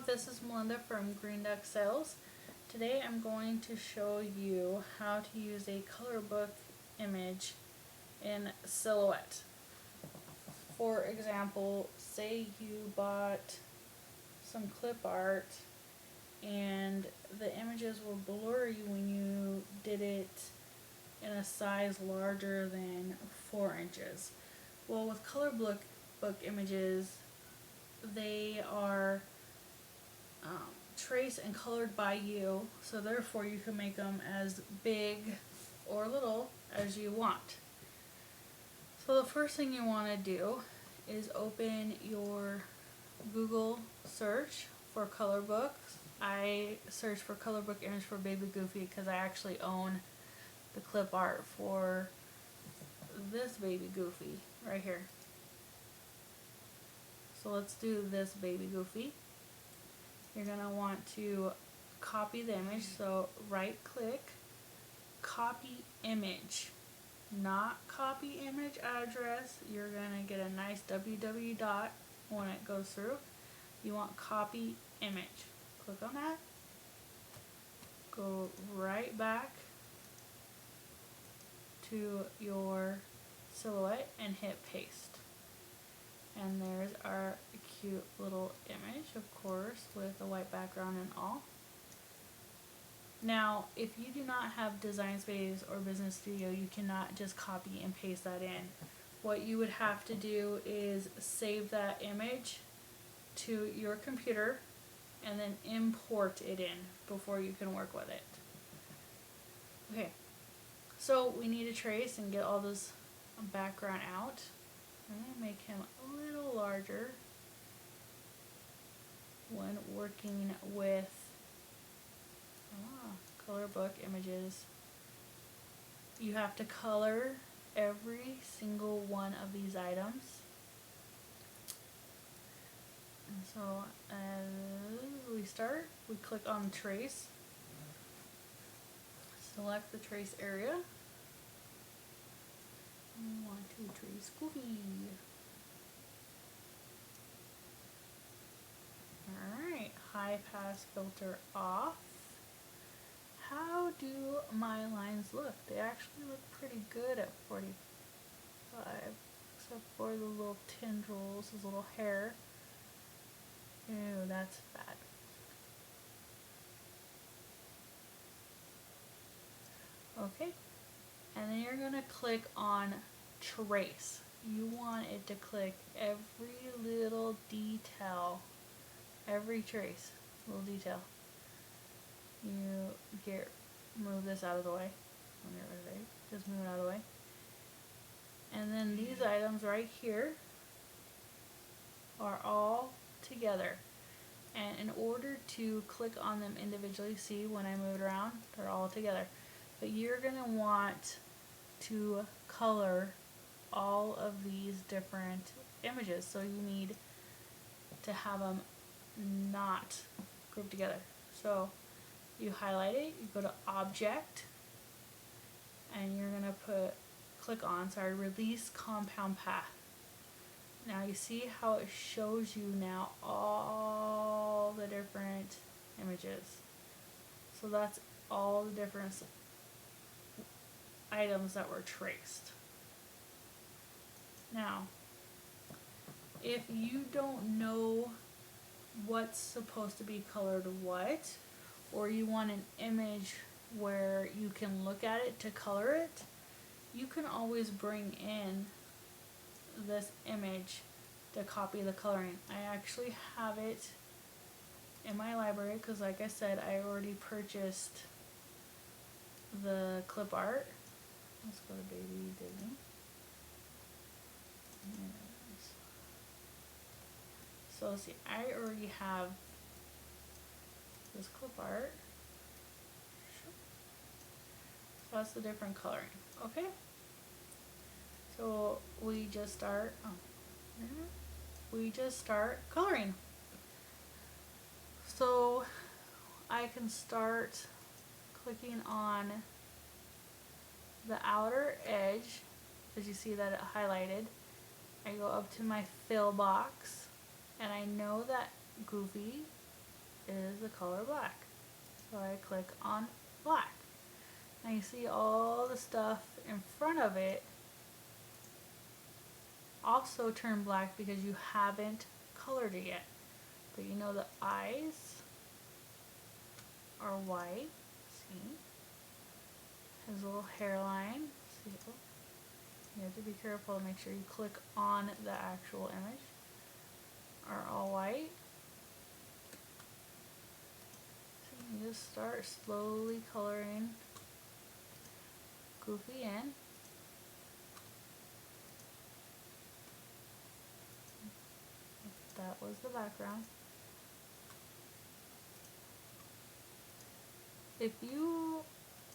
this is Melinda from Green Duck Sales. Today I'm going to show you how to use a color book image in Silhouette. For example, say you bought some clip art and the images were blurry when you did it in a size larger than 4 inches. Well, with color book images, they are traced and colored by you, so therefore you can make them as big or little as you want. So the first thing you want to do is open your Google search for color books. I searched for color book image for Baby Goofy because I actually own the clip art for this Baby Goofy right here. So let's do this Baby Goofy. You're going to want to copy the image, so right click, copy image, not copy image address. You're going to get a nice www dot when it goes through. You want copy image. Click on that, go right back to your Silhouette and hit paste. And there's our cute little image, of course, with a white background and all. Now, if you do not have Design Space or Business Studio, you cannot just copy and paste that in. What you would have to do is save that image to your computer and then import it in before you can work with it. Okay, so we need to trace and get all this background out. I'm going to make him a little larger when working with color book images. You have to color every single one of these items. And so as we start, we click on trace, select the trace area. We want to trace Goofy. Alright, high pass filter off. How do my lines look? They actually look pretty good at 45, except for the little tendrils, his little hair. Ew, that's bad. Okay, and then you're going to click on trace. You want it to click every little detail, every trace, little detail. You move this out of the way. Just move it out of the way. And then these items right here are all together. And in order to click on them individually, see when I move it around, they're all together. But you're going to want to color all of these different images. So you need to have them not grouped together. So you highlight it, you go to Object, and you're going to click on, release compound path. Now you see how it shows you now all the different images. So that's all the different items that were traced. Now, if you don't know what's supposed to be colored what, or you want an image where you can look at it to color it, you can always bring in this image to copy the coloring. I actually have it in my library because, like I said, I already purchased the clip art. Let's go to Baby Disney. So see, I already have this clip art. So that's the different coloring. Okay. So we just start. We just start coloring. So I can start clicking on the outer edge, as you see that it highlighted. I go up to my fill box, and I know that Goofy is the color black. So I click on black. Now you see all the stuff in front of it also turn black because you haven't colored it yet. But you know the eyes are white. See? Has a little hairline. See? You have to be careful to make sure you click on the actual image. Are all white. So you just start slowly coloring Goofy in. That was the background. If you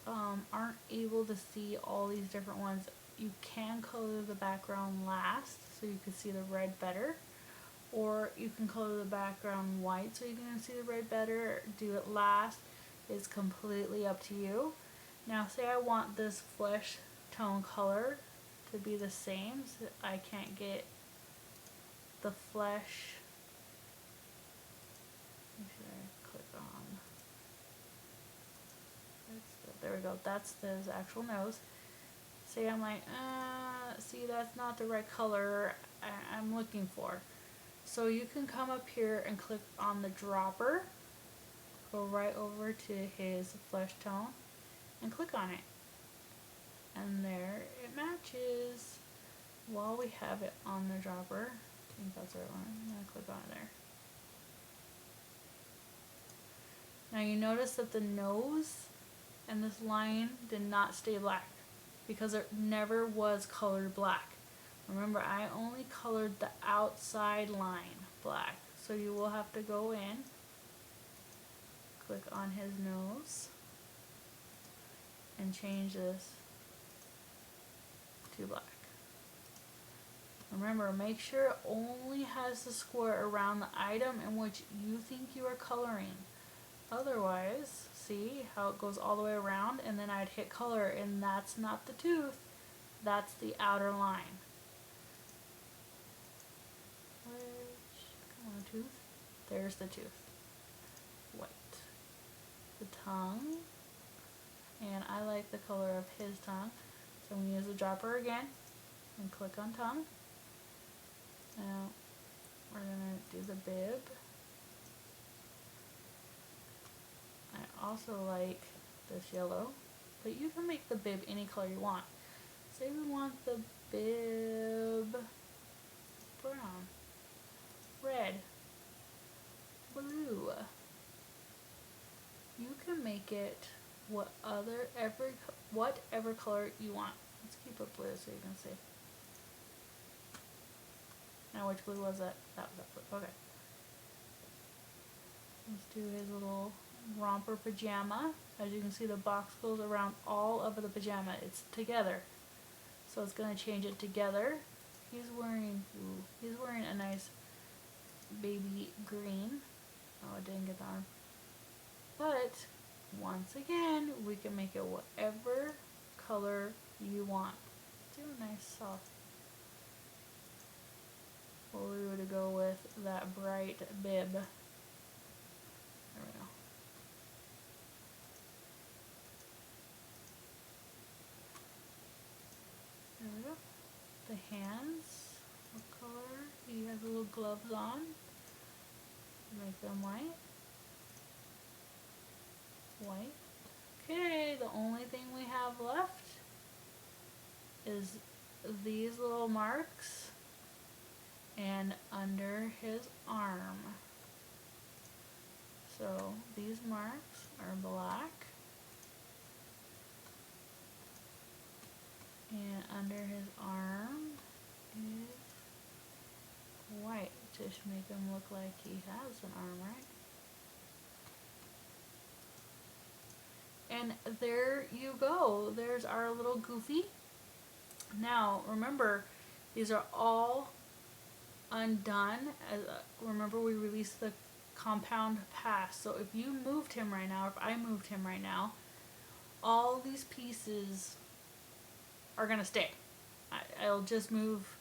aren't able to see all these different ones, you can color the background last so you can see the red better, or you can color the background white so you can see the red better. Do it last. It's completely up to you. Now say I want this flesh tone color to be the same, so I can't get the flesh. Make sure I click on. There we go. That's the actual nose. Say I'm like, see, that's not the right color I'm looking for. So you can come up here and click on the dropper. Go right over to his flesh tone and click on it. And there it matches. While we have it on the dropper, I think that's the right one. I'm going to click on it there. Now you notice that the nose and this line did not stay black because it never was colored black. Remember, I only colored the outside line black. So you will have to go in, click on his nose, and change this to black. Remember, make sure it only has the square around the item in which you think you are coloring. Otherwise, see how it goes all the way around, and then I'd hit color, and that's not the tooth, that's the outer line. Come on, tooth. There's the tooth. White. The tongue, and I like the color of his tongue, so I'm going to use the dropper again and click on tongue. Now we're going to do the bib. I also like this yellow, but you can make the bib any color you want. Say we want the bib brown, red, blue. You can make it whatever color you want. Let's keep it blue so you can see. Now which blue was it? That was that blue. Okay. Let's do his little romper pajama. As you can see, the box goes around all of the pajama. It's together. So it's going to change it together. He's wearing a nice baby green. Oh, it didn't get the arm. But once again, we can make it whatever color you want. Do a nice soft. Well, we were to go with that bright bib. There we go. There we go. The hands, what color? He has little gloves on. Make them white. White. Okay, the only thing we have left is these little marks and under his arm. So these marks are black, and under his arm is white, just to make him look like he has an arm, right? And there you go. There's our little Goofy. Now, remember, these are all undone. Remember, we released the compound pass. So if you moved him right now, if I moved him right now, all these pieces are going to stay. I'll just move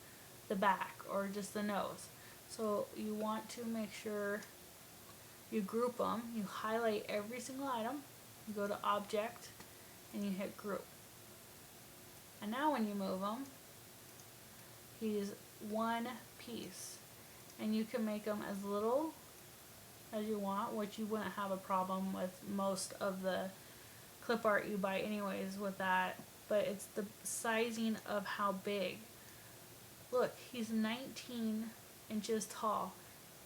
the back or just the nose. So you want to make sure you group them, you highlight every single item, you go to Object, and you hit Group. And now when you move them, he's one piece. And you can make them as little as you want, which you wouldn't have a problem with most of the clip art you buy anyways with that, but it's the sizing of how big. Look, he's 19 inches tall,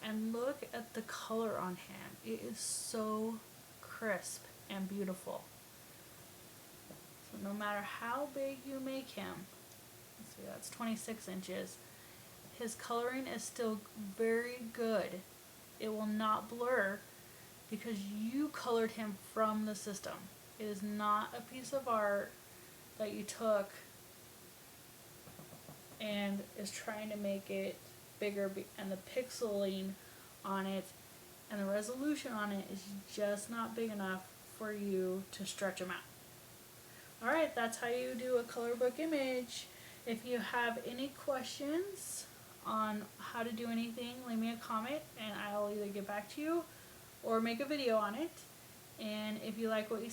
and look at the color on him. It is so crisp and beautiful. So no matter how big you make him, let's see, that's 26 inches, his coloring is still very good. It will not blur because you colored him from the system. It is not a piece of art that you took and is trying to make it bigger, and the pixeling on it and the resolution on it is just not big enough for you to stretch them out. Alright, that's how you do a color book image. If you have any questions on how to do anything, leave me a comment and I'll either get back to you or make a video on it. And if you like what you